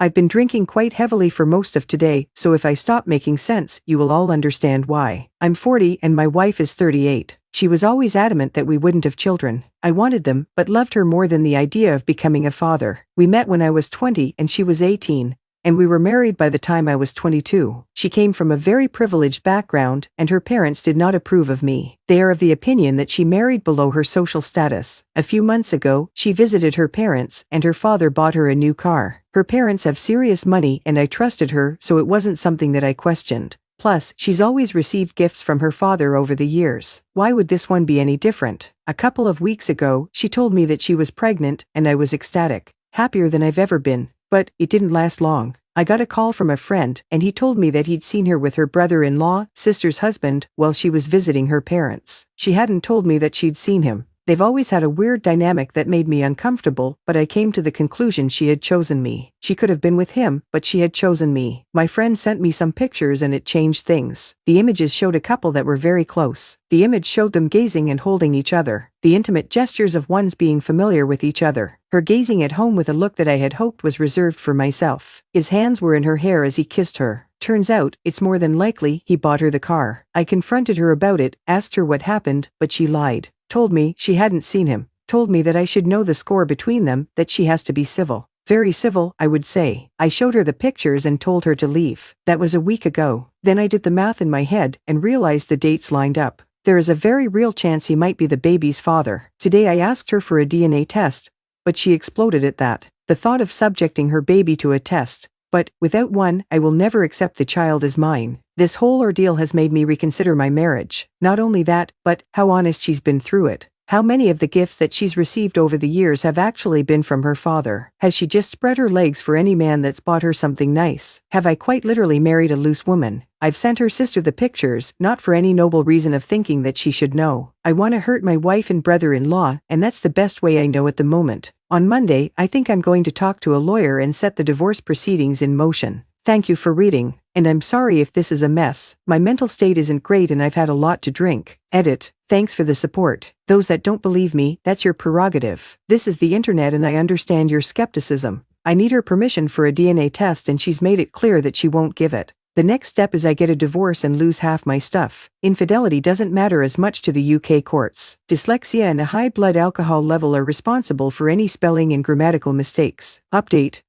I've been drinking quite heavily for most of today, so if I stop making sense, you will all understand why. I'm 40 and my wife is 38. She was always adamant that we wouldn't have children. I wanted them, but loved her more than the idea of becoming a father. We met when I was 20 and she was 18. And we were married by the time I was 22. She came from a very privileged background, and her parents did not approve of me. They are of the opinion that she married below her social status. A few months ago, she visited her parents, and her father bought her a new car. Her parents have serious money, and I trusted her, so it wasn't something that I questioned. Plus, she's always received gifts from her father over the years. Why would this one be any different? A couple of weeks ago, she told me that she was pregnant, and I was ecstatic, happier than I've ever been. But it didn't last long. I got a call from a friend, and he told me that he'd seen her with her brother-in-law, sister's husband, while she was visiting her parents. She hadn't told me that she'd seen him. They've always had a weird dynamic that made me uncomfortable, but I came to the conclusion she had chosen me. She could have been with him, but she had chosen me. My friend sent me some pictures and it changed things. The images showed a couple that were very close. The image showed them gazing and holding each other. The intimate gestures of ones being familiar with each other. Her gazing at home with a look that I had hoped was reserved for myself. His hands were in her hair as he kissed her. Turns out, it's more than likely he bought her the car. I confronted her about it, asked her what happened, but she lied. Told me she hadn't seen him. Told me that I should know the score between them, that she has to be civil. Very civil, I would say. I showed her the pictures and told her to leave. That was a week ago. Then I did the math in my head and realized the dates lined up. There is a very real chance he might be the baby's father. Today I asked her for a DNA test, but she exploded at that. The thought of subjecting her baby to a test. But, without one, I will never accept the child as mine. This whole ordeal has made me reconsider my marriage. Not only that, but how honest she's been through it. How many of the gifts that she's received over the years have actually been from her father? Has she just spread her legs for any man that's bought her something nice? Have I quite literally married a loose woman? I've sent her sister the pictures, not for any noble reason of thinking that she should know. I want to hurt my wife and brother-in-law, and that's the best way I know at the moment. On Monday, I think I'm going to talk to a lawyer and set the divorce proceedings in motion. Thank you for reading, and I'm sorry if this is a mess. My mental state isn't great and I've had a lot to drink. Edit. Thanks for the support. Those that don't believe me, that's your prerogative. This is the internet and I understand your skepticism. I need her permission for a DNA test and she's made it clear that she won't give it. The next step is I get a divorce and lose half my stuff. Infidelity doesn't matter as much to the UK courts. Dyslexia and a high blood alcohol level are responsible for any spelling and grammatical mistakes. Update.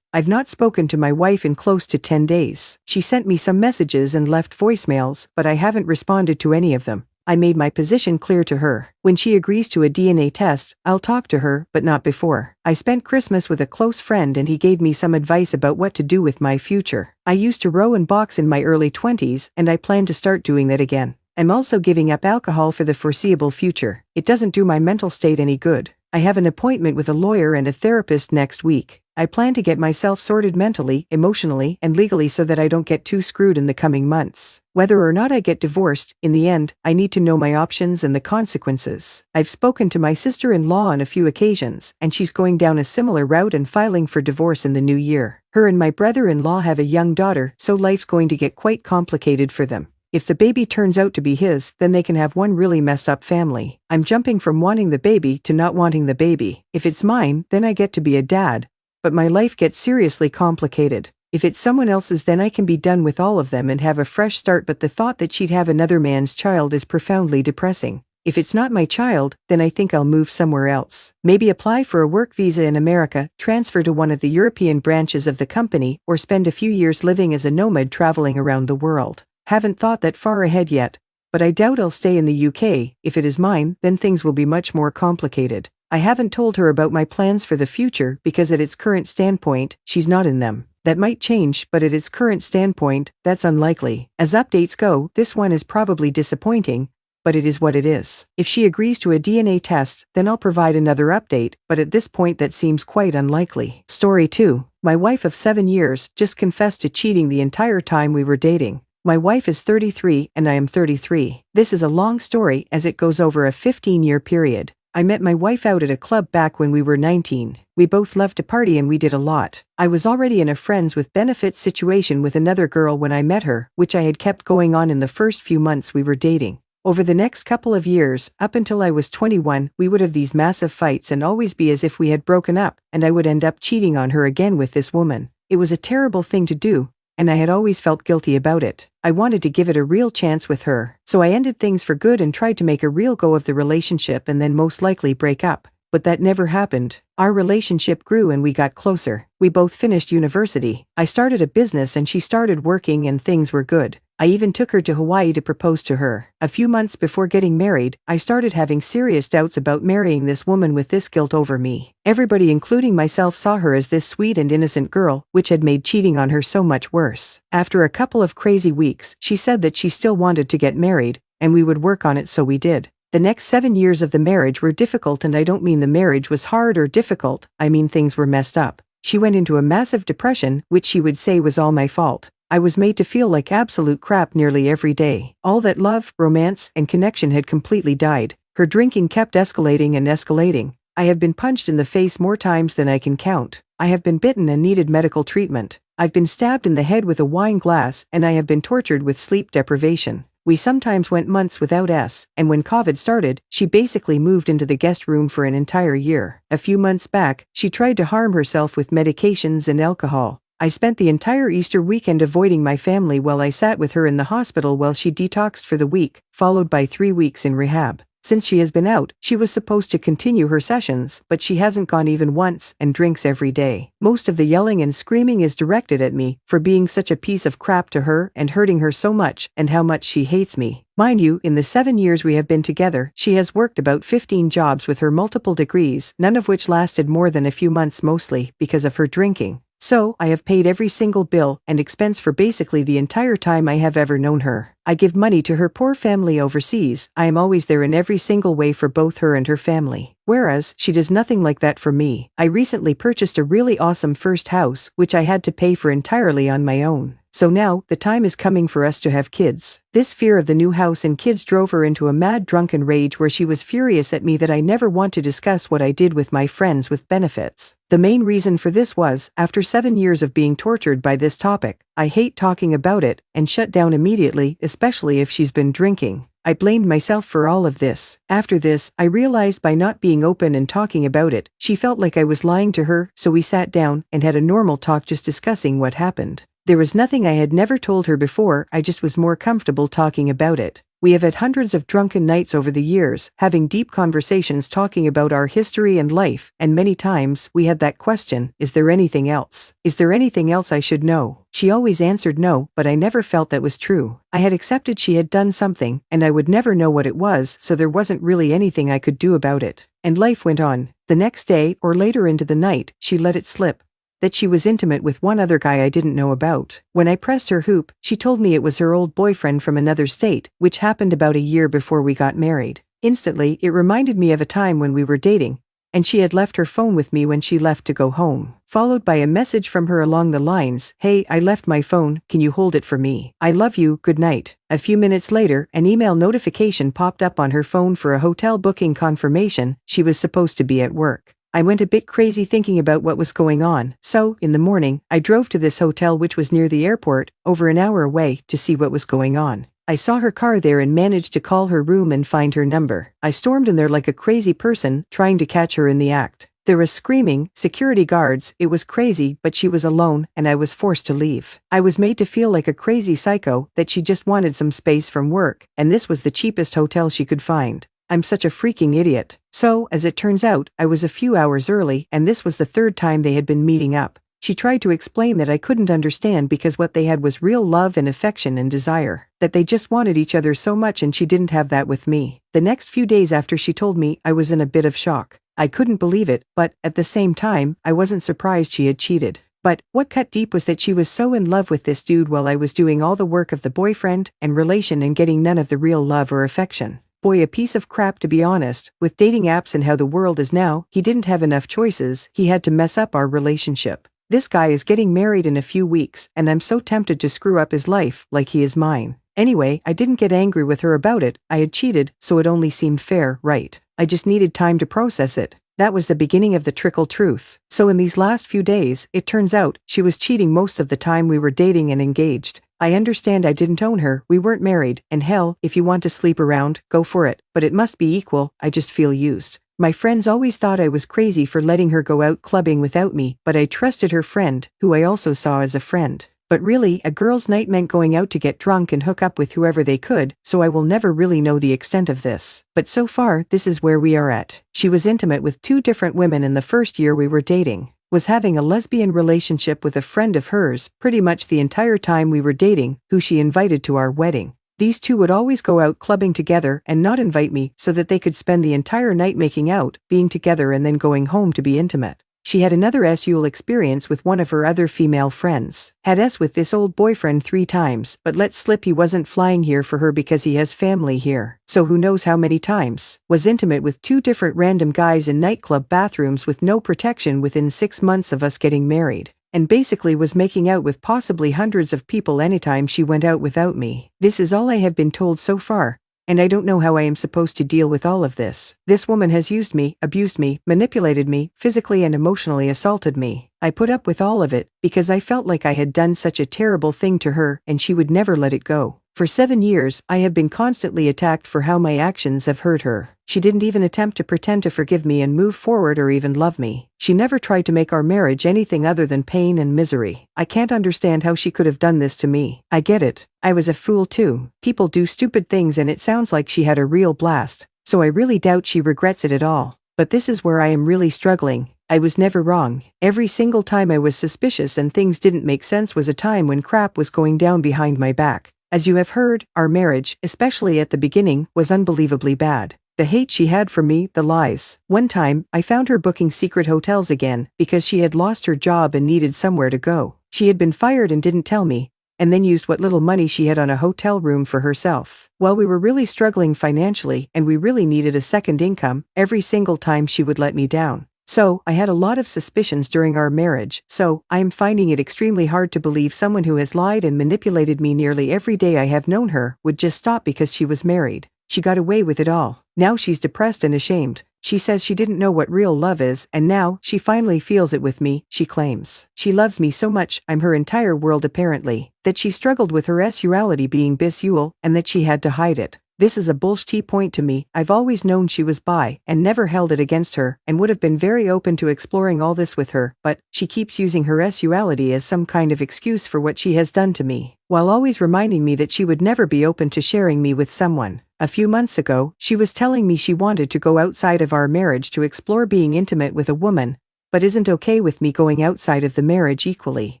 I've not spoken to my wife in close to 10 days. She sent me some messages and left voicemails, but I haven't responded to any of them. I made my position clear to her. When she agrees to a DNA test, I'll talk to her, but not before. I spent Christmas with a close friend and he gave me some advice about what to do with my future. I used to row and box in my early 20s and I plan to start doing that again. I'm also giving up alcohol for the foreseeable future. It doesn't do my mental state any good. I have an appointment with a lawyer and a therapist next week. I plan to get myself sorted mentally, emotionally, and legally so that I don't get too screwed in the coming months. Whether or not I get divorced, in the end, I need to know my options and the consequences. I've spoken to my sister-in-law on a few occasions, and she's going down a similar route and filing for divorce in the new year. Her and my brother-in-law have a young daughter, so life's going to get quite complicated for them. If the baby turns out to be his, then they can have one really messed up family. I'm jumping from wanting the baby to not wanting the baby. If it's mine, then I get to be a dad. But my life gets seriously complicated. If it's someone else's, then I can be done with all of them and have a fresh start, but the thought that she'd have another man's child is profoundly depressing. If it's not my child, then I think I'll move somewhere else. Maybe apply for a work visa in America, transfer to one of the European branches of the company, or spend a few years living as a nomad traveling around the world. Haven't thought that far ahead yet, but I doubt I'll stay in the UK. If it is mine, then things will be much more complicated. I haven't told her about my plans for the future because at its current standpoint, she's not in them. That might change, but at its current standpoint, that's unlikely. As updates go, this one is probably disappointing, but it is what it is. If she agrees to a DNA test, then I'll provide another update, but at this point that seems quite unlikely. Story 2. My wife of 7 years just confessed to cheating the entire time we were dating. My wife is 33 and I am 33. This is a long story as it goes over a 15-year period. I met my wife out at a club back when we were 19. We both loved to party and we did a lot. I was already in a friends with benefits situation with another girl when I met her, which I had kept going on in the first few months we were dating. Over the next couple of years, up until I was 21, we would have these massive fights and always be as if we had broken up, and I would end up cheating on her again with this woman. It was a terrible thing to do, and I had always felt guilty about it. I wanted to give it a real chance with her, so I ended things for good and tried to make a real go of the relationship and then most likely break up. But that never happened. Our relationship grew and we got closer. We both finished university. I started a business and she started working and things were good. I even took her to Hawaii to propose to her. A few months before getting married, I started having serious doubts about marrying this woman with this guilt over me. Everybody including myself saw her as this sweet and innocent girl, which had made cheating on her so much worse. After a couple of crazy weeks, she said that she still wanted to get married, and we would work on it, so we did. The next 7 years of the marriage were difficult, and I don't mean the marriage was hard or difficult, I mean things were messed up. She went into a massive depression, which she would say was all my fault. I was made to feel like absolute crap nearly every day. All that love, romance, and connection had completely died. Her drinking kept escalating and escalating. I have been punched in the face more times than I can count. I have been bitten and needed medical treatment. I've been stabbed in the head with a wine glass, and I have been tortured with sleep deprivation. We sometimes went months without S, and when COVID started, she basically moved into the guest room for an entire year. A few months back, she tried to harm herself with medications and alcohol. I spent the entire Easter weekend avoiding my family while I sat with her in the hospital while she detoxed for the week, followed by 3 weeks in rehab. Since she has been out, she was supposed to continue her sessions, but she hasn't gone even once and drinks every day. Most of the yelling and screaming is directed at me for being such a piece of crap to her and hurting her so much, and how much she hates me. Mind you, in the 7 years we have been together, she has worked about 15 jobs with her multiple degrees, none of which lasted more than a few months, mostly because of her drinking. So, I have paid every single bill and expense for basically the entire time I have ever known her. I give money to her poor family overseas. I am always there in every single way for both her and her family. Whereas, she does nothing like that for me. I recently purchased a really awesome first house, which I had to pay for entirely on my own. So now, the time is coming for us to have kids. This fear of the new house and kids drove her into a mad drunken rage where she was furious at me that I never want to discuss what I did with my friends with benefits. The main reason for this was, after 7 years of being tortured by this topic, I hate talking about it, and shut down immediately, especially if she's been drinking. I blamed myself for all of this. After this, I realized by not being open and talking about it, she felt like I was lying to her, so we sat down and had a normal talk just discussing what happened. There was nothing I had never told her before, I just was more comfortable talking about it. We have had hundreds of drunken nights over the years, having deep conversations talking about our history and life, and many times we had that question, is there anything else? Is there anything else I should know? She always answered no, but I never felt that was true. I had accepted she had done something, and I would never know what it was, so there wasn't really anything I could do about it. And life went on. The next day, or later into the night, she let it slip that she was intimate with one other guy I didn't know about. When I pressed her hoop, she told me it was her old boyfriend from another state, which happened about a year before we got married. Instantly, it reminded me of a time when we were dating, and she had left her phone with me when she left to go home, followed by a message from her along the lines, "Hey, I left my phone, can you hold it for me? I love you, good night." A few minutes later, an email notification popped up on her phone for a hotel booking confirmation. She was supposed to be at work. I went a bit crazy thinking about what was going on, so, in the morning, I drove to this hotel, which was near the airport, over an hour away, to see what was going on. I saw her car there and managed to call her room and find her number. I stormed in there like a crazy person, trying to catch her in the act. There was screaming, security guards, it was crazy, but she was alone, and I was forced to leave. I was made to feel like a crazy psycho, that she just wanted some space from work, and this was the cheapest hotel she could find. I'm such a freaking idiot. So, as it turns out, I was a few hours early, and this was the third time they had been meeting up. She tried to explain that I couldn't understand because what they had was real love and affection and desire, that they just wanted each other so much, and she didn't have that with me. The next few days after she told me, I was in a bit of shock. I couldn't believe it, but, at the same time, I wasn't surprised she had cheated. But, what cut deep was that she was so in love with this dude while I was doing all the work of the boyfriend and relation and getting none of the real love or affection. Boy, a piece of crap, to be honest. With dating apps and how the world is now, he didn't have enough choices, he had to mess up our relationship. This guy is getting married in a few weeks, and I'm so tempted to screw up his life, like he is mine. Anyway, I didn't get angry with her about it, I had cheated, so it only seemed fair, right? I just needed time to process it. That was the beginning of the trickle truth. So in these last few days, it turns out, she was cheating most of the time we were dating and engaged. I understand I didn't own her, we weren't married, and hell, if you want to sleep around, go for it, but it must be equal, I just feel used. My friends always thought I was crazy for letting her go out clubbing without me, but I trusted her friend, who I also saw as a friend. But really, a girls' night meant going out to get drunk and hook up with whoever they could, so I will never really know the extent of this. But so far, this is where we are at. She was intimate with 2 different women in the first year we were dating. Was having a lesbian relationship with a friend of hers pretty much the entire time we were dating, who she invited to our wedding. These 2 would always go out clubbing together and not invite me so that they could spend the entire night making out, being together and then going home to be intimate. She had another sexual experience with one of her other female friends. Had sex with this old boyfriend 3 times, but let slip he wasn't flying here for her because he has family here. So who knows how many times. Was intimate with 2 different random guys in nightclub bathrooms with no protection within 6 months of us getting married. And basically was making out with possibly hundreds of people anytime she went out without me. This is all I have been told so far. And I don't know how I am supposed to deal with all of this. This woman has used me, abused me, manipulated me, physically and emotionally assaulted me. I put up with all of it because I felt like I had done such a terrible thing to her and she would never let it go. For 7 years, I have been constantly attacked for how my actions have hurt her. She didn't even attempt to pretend to forgive me and move forward or even love me. She never tried to make our marriage anything other than pain and misery. I can't understand how she could have done this to me. I get it. I was a fool too. People do stupid things and it sounds like she had a real blast. So I really doubt she regrets it at all. But this is where I am really struggling. I was never wrong. Every single time I was suspicious and things didn't make sense was a time when crap was going down behind my back. As you have heard, our marriage, especially at the beginning, was unbelievably bad. The hate she had for me, the lies. One time, I found her booking secret hotels again, because she had lost her job and needed somewhere to go. She had been fired and didn't tell me, and then used what little money she had on a hotel room for herself. While we were really struggling financially and we really needed a second income, every single time she would let me down. So, I had a lot of suspicions during our marriage, so, I am finding it extremely hard to believe someone who has lied and manipulated me nearly every day I have known her would just stop because she was married. She got away with it all. Now she's depressed and ashamed. She says she didn't know what real love is and now she finally feels it with me, she claims. She loves me so much, I'm her entire world apparently. That she struggled with her sexuality being bisexual and that she had to hide it. This is a bullshit point to me. I've always known she was bi and never held it against her and would have been very open to exploring all this with her, but she keeps using her sexuality as some kind of excuse for what she has done to me, while always reminding me that she would never be open to sharing me with someone. A few months ago, she was telling me she wanted to go outside of our marriage to explore being intimate with a woman, but isn't okay with me going outside of the marriage equally.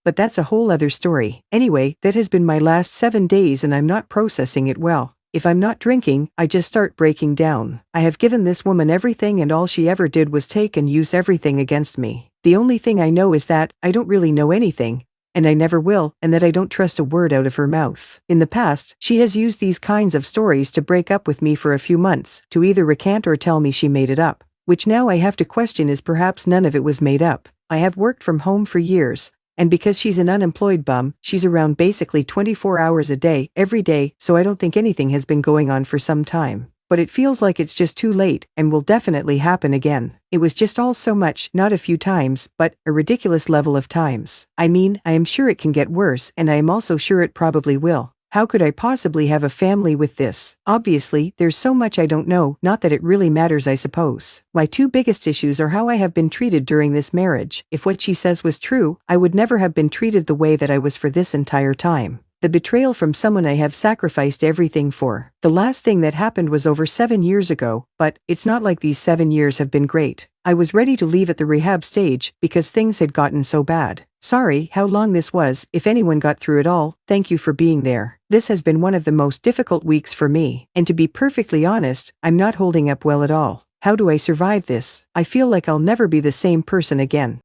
But that's a whole other story. Anyway, that has been my last 7 days and I'm not processing it well. If I'm not drinking, I just start breaking down. I have given this woman everything and all she ever did was take and use everything against me. The only thing I know is that I don't really know anything, and I never will, and that I don't trust a word out of her mouth. In the past, she has used these kinds of stories to break up with me for a few months, to either recant or tell me she made it up, which now I have to question is perhaps none of it was made up. I have worked from home for years, and because she's an unemployed bum, she's around basically 24 hours a day, every day, so I don't think anything has been going on for some time. But it feels like it's just too late, and will definitely happen again. It was just all so much, not a few times, but a ridiculous level of times. I mean, I am sure it can get worse, and I am also sure it probably will. How could I possibly have a family with this? Obviously, there's so much I don't know, not that it really matters I suppose. My 2 biggest issues are how I have been treated during this marriage. If what she says was true, I would never have been treated the way that I was for this entire time. The betrayal from someone I have sacrificed everything for. The last thing that happened was over 7 years ago, but it's not like these 7 years have been great. I was ready to leave at the rehab stage because things had gotten so bad. Sorry how long this was. If anyone got through it all, thank you for being there. This has been one of the most difficult weeks for me, and to be perfectly honest, I'm not holding up well at all. How do I survive this? I feel like I'll never be the same person again.